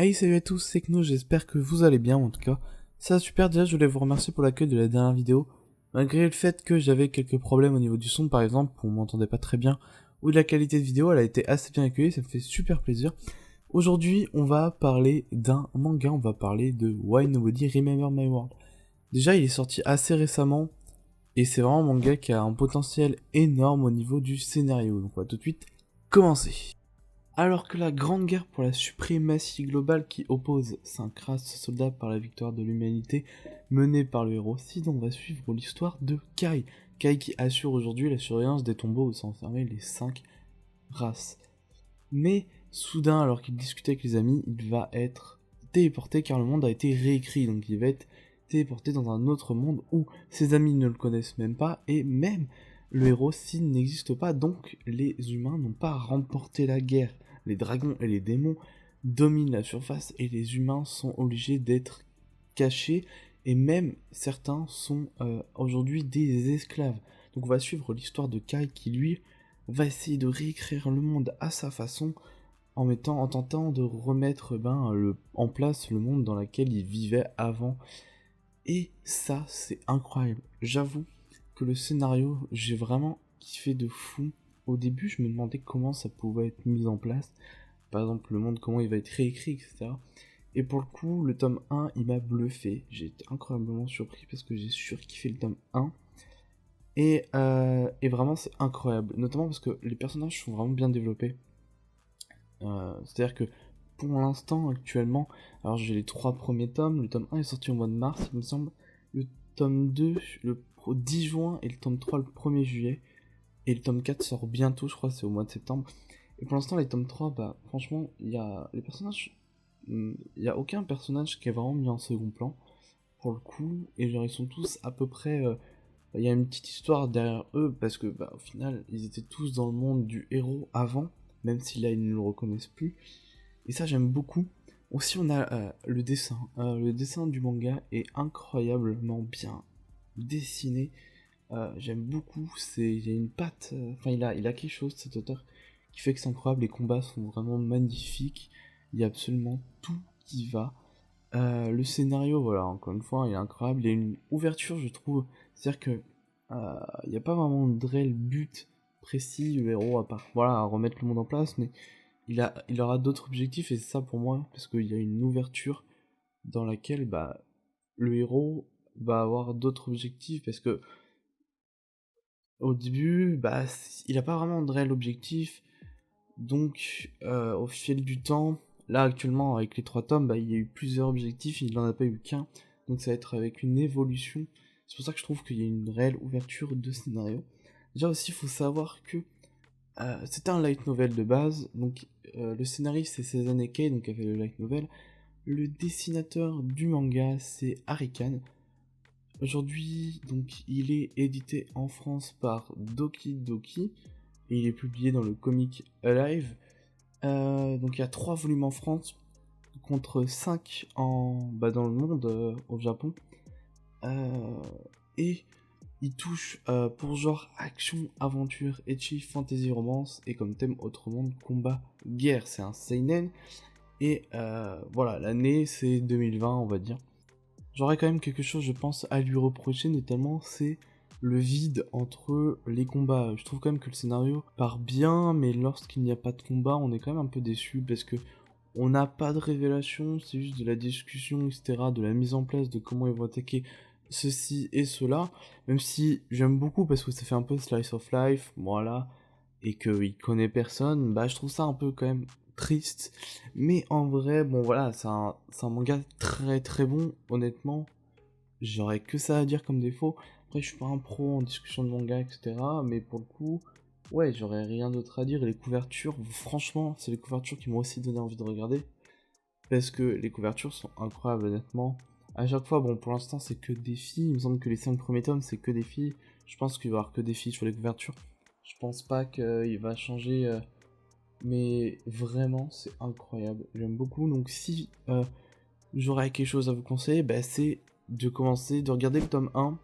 Hey, salut à tous, c'est Kno, j'espère que vous allez bien en tout cas. Ça va super, déjà je voulais vous remercier pour l'accueil de la dernière vidéo. Malgré le fait que j'avais quelques problèmes au niveau du son par exemple, on m'entendait pas très bien, ou de la qualité de vidéo, elle a été assez bien accueillie, ça me fait super plaisir. Aujourd'hui on va parler d'un manga, on va parler de Why Nobody Remember My World. Déjà il est sorti assez récemment, et c'est vraiment un manga qui a un potentiel énorme au niveau du scénario, donc on va tout de suite commencer. Alors que la grande guerre pour la suprématie globale qui oppose 5 races soldats par la victoire de l'humanité menée par le héros Sid, on va suivre l'histoire de Kai. Kai qui assure aujourd'hui la surveillance des tombeaux où sont enfermées les 5 races. Mais soudain, alors qu'il discutait avec les amis, il va être téléporté car le monde a été réécrit. Donc il va être téléporté dans un autre monde où ses amis ne le connaissent même pas et même le héros Sid n'existe pas. Donc les humains n'ont pas remporté la guerre. Les dragons et les démons dominent la surface et les humains sont obligés d'être cachés et même certains sont aujourd'hui des esclaves. Donc on va suivre l'histoire de Kai qui lui va essayer de réécrire le monde à sa façon en tentant de remettre en place le monde dans lequel il vivait avant. Et ça, c'est incroyable. J'avoue que le scénario, j'ai vraiment kiffé de fou. Au début, je me demandais comment ça pouvait être mis en place. Par exemple, le monde, comment il va être réécrit, etc. Et pour le coup, le tome 1, il m'a bluffé. J'ai été incroyablement surpris parce que j'ai surkiffé le tome 1. Et vraiment, c'est incroyable. Notamment parce que les personnages sont vraiment bien développés. C'est-à-dire que pour l'instant, actuellement, alors j'ai les 3 premiers tomes. Le tome 1 est sorti au mois de mars, il me semble. Le tome 2, le 10 juin. Et le tome 3, le 1er juillet. Et le tome 4 sort bientôt, je crois, c'est au mois de septembre. Et pour l'instant, les tomes 3, bah, franchement, il y a les personnages. Il n'y a aucun personnage qui est vraiment mis en second plan, pour le coup. Et genre, ils sont tous à peu près. Il y a une petite histoire derrière eux, parce que, bah, au final, ils étaient tous dans le monde du héros avant, même si là, ils ne le reconnaissent plus. Et ça, j'aime beaucoup. Aussi, on a le dessin. Le dessin du manga est incroyablement bien dessiné. J'aime beaucoup. Il y a une patte. Enfin, il a quelque chose, cet auteur, qui fait que c'est incroyable. Les combats sont vraiment magnifiques. Il y a absolument tout qui va. Le scénario, voilà, encore une fois, il est incroyable. Il y a une ouverture, je trouve. C'est-à-dire que il n'y a pas vraiment de réel but précis, le héros, à part voilà, remettre le monde en place, mais il aura d'autres objectifs, et c'est ça pour moi, parce qu'il y a une ouverture dans laquelle bah, le héros va avoir d'autres objectifs, parce que au début, bah, il n'a pas vraiment de réel objectif, donc au fil du temps, là actuellement avec les 3 tomes, bah, il y a eu plusieurs objectifs, il n'en a pas eu qu'un, donc ça va être avec une évolution. C'est pour ça que je trouve qu'il y a une réelle ouverture de scénario. Déjà aussi, il faut savoir que c'était un light novel de base, donc le scénariste c'est Sezane Kei, donc qui a fait le light novel. Le dessinateur du manga c'est Arikan. Aujourd'hui, donc il est édité en France par Doki Doki et il est publié dans le comic Alive. Donc il y a 3 volumes en France contre 5 dans le monde, au Japon. Et il touche pour genre action, aventure, ecchi, fantasy, romance et comme thème autre monde, combat, guerre. C'est un seinen et voilà, l'année c'est 2020 on va dire. J'aurais quand même quelque chose je pense à lui reprocher, notamment c'est le vide entre les combats. Je trouve quand même que le scénario part bien, mais lorsqu'il n'y a pas de combat on est quand même un peu déçu parce que on n'a pas de révélation, c'est juste de la discussion, etc., de la mise en place de comment ils vont attaquer ceci et cela, même si j'aime beaucoup parce que ça fait un peu slice of life, voilà, et qu'il connaît personne, bah je trouve ça un peu quand même triste, mais en vrai, bon voilà, c'est un manga très très bon, honnêtement, j'aurais que ça à dire comme défaut. Après, je suis pas un pro en discussion de manga, etc., mais pour le coup, ouais, j'aurais rien d'autre à dire, et les couvertures, franchement, c'est les couvertures qui m'ont aussi donné envie de regarder, parce que les couvertures sont incroyables, honnêtement. À chaque fois, bon, pour l'instant, c'est que des filles. Il me semble que les 5 premiers tomes, c'est que des filles. Je pense qu'il va y avoir que des filles sur les couvertures. Je pense pas qu'il va changer. Mais vraiment, c'est incroyable. J'aime beaucoup. Donc, si j'aurais quelque chose à vous conseiller, bah, c'est de commencer, de regarder le tome 1,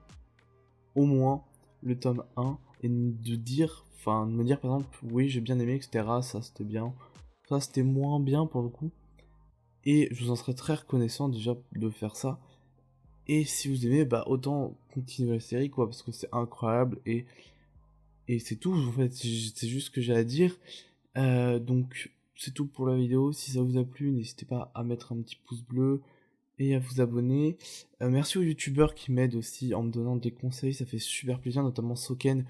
au moins le tome 1, et de me dire par exemple, oui, j'ai bien aimé, etc. Ça, c'était bien. Ça, c'était moins bien pour le coup. et je vous en serais très reconnaissant déjà de faire ça. Et si vous aimez, bah autant continuer la série quoi, parce que c'est incroyable et c'est tout en fait, c'est juste ce que j'ai à dire. Donc c'est tout pour la vidéo, si ça vous a plu, n'hésitez pas à mettre un petit pouce bleu et à vous abonner. Merci aux youtubeurs qui m'aident aussi en me donnant des conseils, ça fait super plaisir, notamment Soken.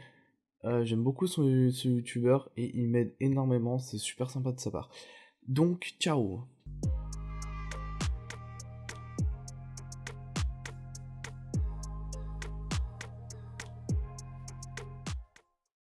J'aime beaucoup ce youtubeur et il m'aide énormément, c'est super sympa de sa part. Donc ciao.